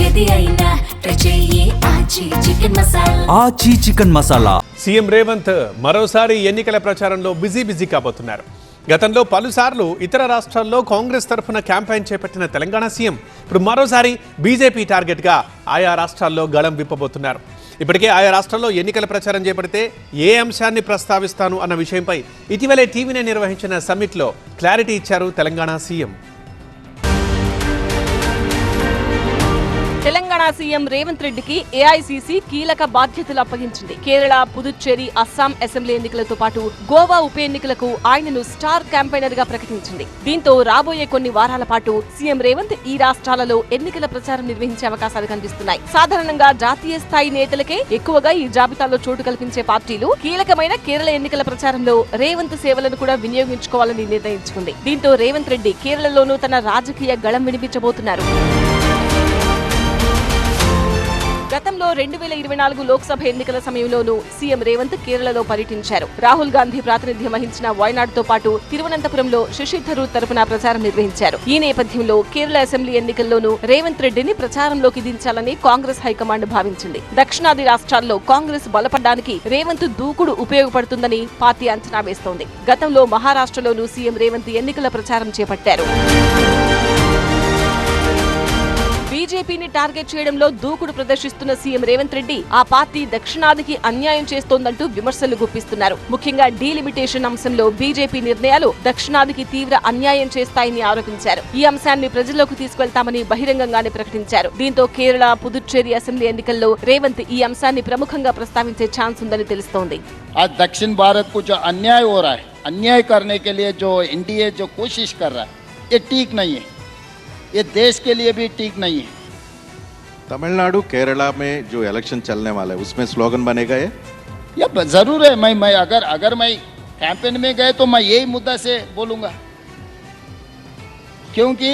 ఏది అయినా ట్రై చెయ్యి ఆచి చికెన్ మసాలా. ఆచి చికెన్ మసాలా. సీఎం రేవంత్ మరోసారి ఎన్నికల ప్రచారంలో బిజీ కాబోతున్నారు. గతంలో పలుసార్లు ఇతర రాష్ట్రాల్లో కాంగ్రెస్ తరఫున క్యాంపెయిన్ చేపట్టిన తెలంగాణ సీఎం ఇప్పుడు మరోసారి బీజేపీ టార్గెట్గా ఆయా రాష్ట్రాల్లో గళం విప్పబోతున్నారు. ఇప్పటికే ఆయా రాష్ట్రాల్లో ఎన్నికల ప్రచారం చేపడితే ఏ అంశాన్ని ప్రస్తావిస్తాను అన్న విషయంపై ఇటీవలే టీవీనే నిర్వహించిన సమ్మిట్లో క్లారిటీ ఇచ్చారు తెలంగాణ సీఎం. తెలంగాణ సీఎం రేవంత్ రెడ్డికి ఏఐసీసీ కీలక బాధ్యతలు అప్పగించింది. కేరళ, పుదుచ్చేరి, అస్సాం అసెంబ్లీ ఎన్నికలతో పాటు గోవా ఉప ఎన్నికలకు ఆయనను స్టార్ క్యాంపెయినర్ గా ప్రకటించింది. దీంతో రాబోయే కొన్ని వారాల పాటు సీఎం రేవంత్ ఈ రాష్ట్రాలలో ఎన్నికల ప్రచారం నిర్వహించే అవకాశాలు కనిపిస్తున్నాయి. సాధారణంగా జాతీయ స్థాయి నేతలకే ఎక్కువగా ఈ జాబితాలో చోటు కల్పించే పార్టీలు కీలకమైన కేరళ ఎన్నికల ప్రచారంలో రేవంత్ సేవలను కూడా వినియోగించుకోవాలని నిర్ణయించుకుంది. దీంతో రేవంత్ రెడ్డి కేరళలోనూ తన రాజకీయ గళం వినిపించబోతున్నారు. గతంలో 2024 లోక్సభ ఎన్నికల సమయంలోనూ సీఎం రేవంత్ కేరళలో పర్యటించారు. రాహుల్ గాంధీ ప్రాతినిధ్యం వహించిన వయనాడ్తో పాటు తిరువనంతపురంలో శశి థరూర్ తరపున ప్రచారం నిర్వహించారు. ఈ నేపథ్యంలో కేరళ అసెంబ్లీ ఎన్నికల్లోనూ రేవంత్ రెడ్డిని ప్రచారంలోకి దించాలని కాంగ్రెస్ హైకమాండ్ భావించింది. దక్షిణాది రాష్ట్రాల్లో కాంగ్రెస్ బలపడడానికి రేవంత్ దూకుడు ఉపయోగపడుతుందని పార్టీ అంచనా వేస్తోంది. గతంలో మహారాష్ట్రలోనూ సీఎం రేవంత్ ఎన్నికల ప్రచారం చేపట్టారు. బీజేపీని టార్గెట్ చేయడంలో దూకుడు ప్రదర్శిస్తున్న సీఎం రేవంత్ రెడ్డి ఆ పార్టీ దక్షిణాదికి అన్యాయం చేస్తోందంటూ విమర్శలు గుప్పిస్తున్నారు. ముఖ్యంగా డీలిమిటేషన్ అంశంలో బీజేపీ నిర్ణయాలు దక్షిణాదికి తీవ్ర అన్యాయం చేస్తాయని ఆరోపించారు. ఈ అంశాన్ని ప్రజల్లోకి తీసుకెళ్తామని బహిరంగంగానే ప్రకటించారు. దీంతో కేరళ, పుదుచ్చేరి అసెంబ్లీ ఎన్నికల్లో రేవంత్ ఈ అంశాన్ని ప్రముఖంగా ప్రస్తావించే ఛాన్స్ ఉందని తెలుస్తోంది. दक्षिण भारत को जो अन्याय हो रहा है, अन्याय करने के लिए जो एनडीए जो कोशिश कर रहा है, ये ठीक नहीं है, ये देश के लिए भी ठीक नहीं है. तमिलनाडु, केरला में जो इलेक्शन चलने वाला है उसमें स्लोगन बनेगा ये जरूर है. मैं अगर मैं कैंपेन में गए तो मैं यही मुद्दा से बोलूंगा, क्योंकि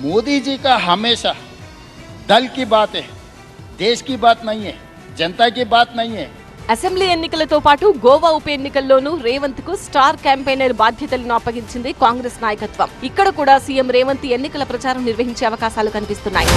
मोदी जी का हमेशा दल की बात है, देश की बात नहीं है, जनता की बात नहीं है. అసెంబ్లీ ఎన్నికలతో పాటు గోవా ఉప ఎన్నికల్లోనూ రేవంత్ కు స్టార్ క్యాంపెయినర్ బాధ్యతలను అప్పగించింది కాంగ్రెస్ నాయకత్వం. ఇక్కడ కూడా సీఎం రేవంత్ ఎన్నికల ప్రచారం నిర్వహించే అవకాశాలు కనిపిస్తున్నాయి.